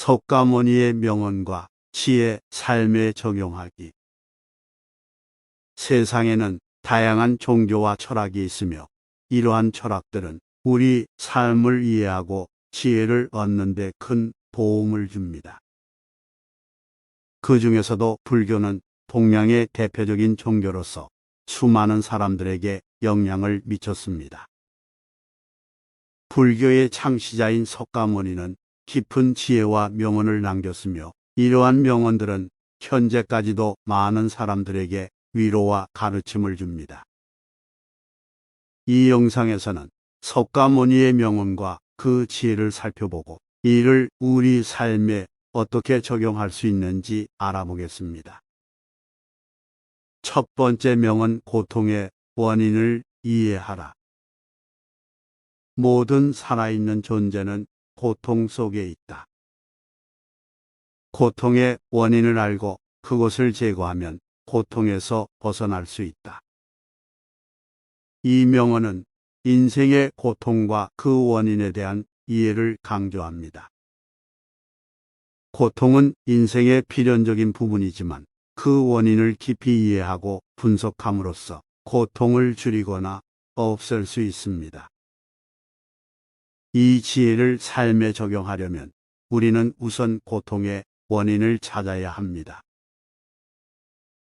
석가모니의 명언과 지혜 삶에 적용하기. 세상에는 다양한 종교와 철학이 있으며 이러한 철학들은 우리 삶을 이해하고 지혜를 얻는 데 큰 도움을 줍니다. 그 중에서도 불교는 동양의 대표적인 종교로서 수많은 사람들에게 영향을 미쳤습니다. 불교의 창시자인 석가모니는 깊은 지혜와 명언을 남겼으며 이러한 명언들은 현재까지도 많은 사람들에게 위로와 가르침을 줍니다. 이 영상에서는 석가모니의 명언과 그 지혜를 살펴보고 이를 우리 삶에 어떻게 적용할 수 있는지 알아보겠습니다. 첫 번째 명언, 고통의 원인을 이해하라. 모든 살아있는 존재는 고통 속에 있다. 고통의 원인을 알고 그것을 제거하면 고통에서 벗어날 수 있다. 이 명언은 인생의 고통과 그 원인에 대한 이해를 강조합니다. 고통은 인생의 필연적인 부분이지만 그 원인을 깊이 이해하고 분석함으로써 고통을 줄이거나 없앨 수 있습니다. 이 지혜를 삶에 적용하려면 우리는 우선 고통의 원인을 찾아야 합니다.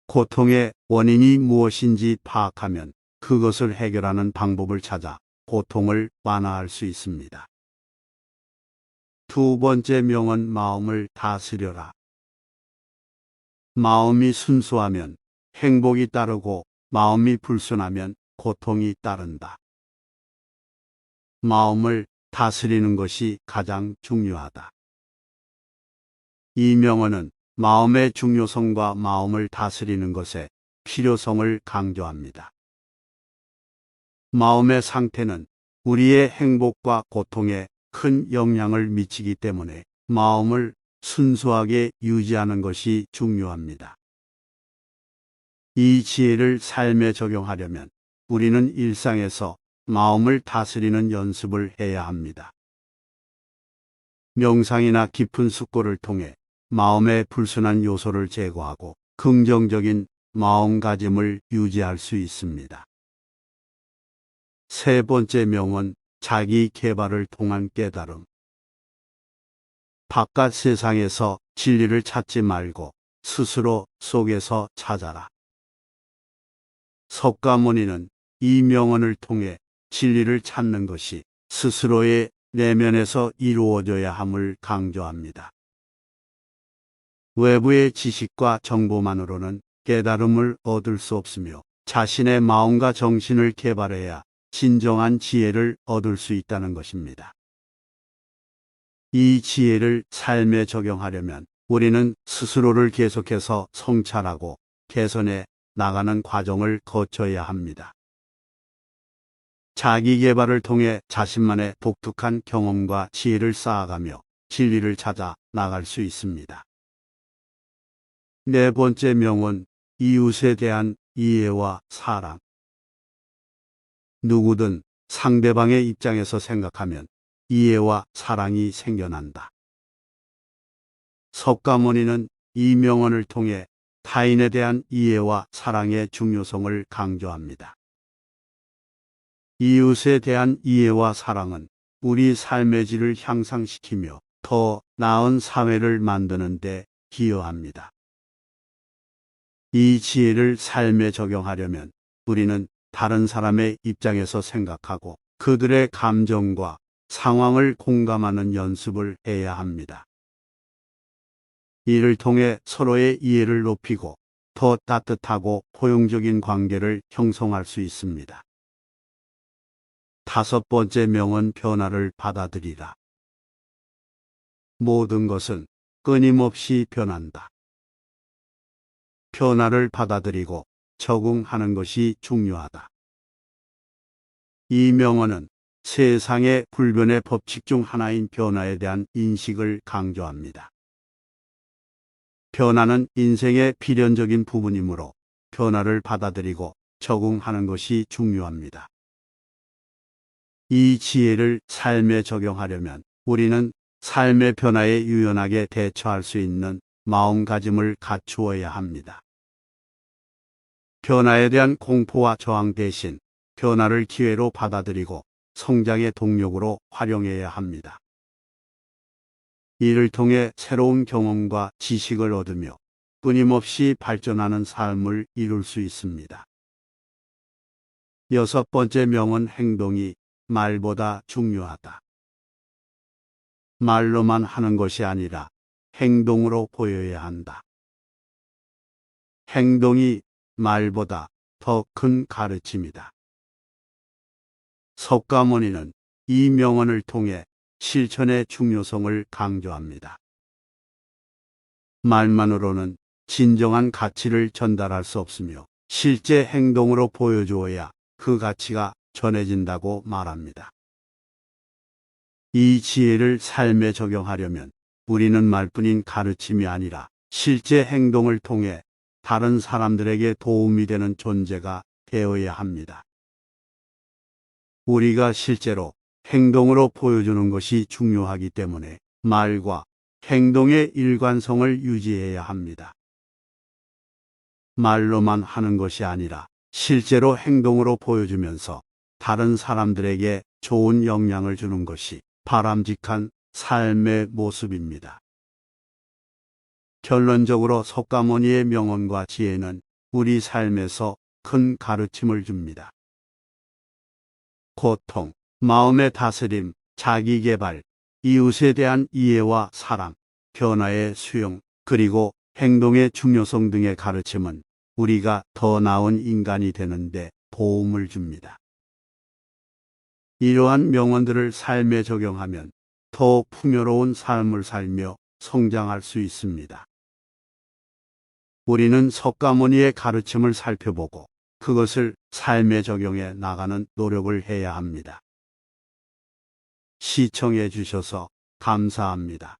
고통의 원인이 무엇인지 파악하면 그것을 해결하는 방법을 찾아 고통을 완화할 수 있습니다. 두 번째 명언, 마음을 다스려라. 마음이 순수하면 행복이 따르고 마음이 불순하면 고통이 따른다. 마음을 다스리는 것이 가장 중요하다. 이 명언은 마음의 중요성과 마음을 다스리는 것의 필요성을 강조합니다. 마음의 상태는 우리의 행복과 고통에 큰 영향을 미치기 때문에 마음을 순수하게 유지하는 것이 중요합니다. 이 지혜를 삶에 적용하려면 우리는 일상에서 마음을 다스리는 연습을 해야 합니다. 명상이나 깊은 숙고를 통해 마음의 불순한 요소를 제거하고 긍정적인 마음가짐을 유지할 수 있습니다. 세 번째 명언, 자기 개발을 통한 깨달음. 바깥 세상에서 진리를 찾지 말고 스스로 속에서 찾아라. 석가모니는 이 명언을 통해 진리를 찾는 것이 스스로의 내면에서 이루어져야 함을 강조합니다. 외부의 지식과 정보만으로는 깨달음을 얻을 수 없으며 자신의 마음과 정신을 개발해야 진정한 지혜를 얻을 수 있다는 것입니다. 이 지혜를 삶에 적용하려면 우리는 스스로를 계속해서 성찰하고 개선해 나가는 과정을 거쳐야 합니다. 자기 개발을 통해 자신만의 독특한 경험과 지혜를 쌓아가며 진리를 찾아 나갈 수 있습니다. 네 번째 명언, 이웃에 대한 이해와 사랑. 누구든 상대방의 입장에서 생각하면 이해와 사랑이 생겨난다. 석가모니는 이 명언을 통해 타인에 대한 이해와 사랑의 중요성을 강조합니다. 이웃에 대한 이해와 사랑은 우리 삶의 질을 향상시키며 더 나은 사회를 만드는 데 기여합니다. 이 지혜를 삶에 적용하려면 우리는 다른 사람의 입장에서 생각하고 그들의 감정과 상황을 공감하는 연습을 해야 합니다. 이를 통해 서로의 이해를 높이고 더 따뜻하고 포용적인 관계를 형성할 수 있습니다. 다섯 번째 명언, 변화를 받아들이라. 모든 것은 끊임없이 변한다. 변화를 받아들이고 적응하는 것이 중요하다. 이 명언은 세상의 불변의 법칙 중 하나인 변화에 대한 인식을 강조합니다. 변화는 인생의 필연적인 부분이므로 변화를 받아들이고 적응하는 것이 중요합니다. 이 지혜를 삶에 적용하려면 우리는 삶의 변화에 유연하게 대처할 수 있는 마음가짐을 갖추어야 합니다. 변화에 대한 공포와 저항 대신 변화를 기회로 받아들이고 성장의 동력으로 활용해야 합니다. 이를 통해 새로운 경험과 지식을 얻으며 끊임없이 발전하는 삶을 이룰 수 있습니다. 여섯 번째 명언, 행동이 말보다 중요하다. 말로만 하는 것이 아니라 행동으로 보여야 한다. 행동이 말보다 더 큰 가르침이다. 석가모니는 이 명언을 통해 실천의 중요성을 강조합니다. 말만으로는 진정한 가치를 전달할 수 없으며 실제 행동으로 보여주어야 그 가치가 전해진다고 말합니다. 이 지혜를 삶에 적용하려면 우리는 말뿐인 가르침이 아니라 실제 행동을 통해 다른 사람들에게 도움이 되는 존재가 되어야 합니다. 우리가 실제로 행동으로 보여주는 것이 중요하기 때문에 말과 행동의 일관성을 유지해야 합니다. 말로만 하는 것이 아니라 실제로 행동으로 보여주면서 다른 사람들에게 좋은 영향을 주는 것이 바람직한 삶의 모습입니다. 결론적으로 석가모니의 명언과 지혜는 우리 삶에서 큰 가르침을 줍니다. 고통, 마음의 다스림, 자기개발, 이웃에 대한 이해와 사랑, 변화의 수용, 그리고 행동의 중요성 등의 가르침은 우리가 더 나은 인간이 되는 데 도움을 줍니다. 이러한 명언들을 삶에 적용하면 더 풍요로운 삶을 살며 성장할 수 있습니다. 우리는 석가모니의 가르침을 살펴보고 그것을 삶에 적용해 나가는 노력을 해야 합니다. 시청해 주셔서 감사합니다.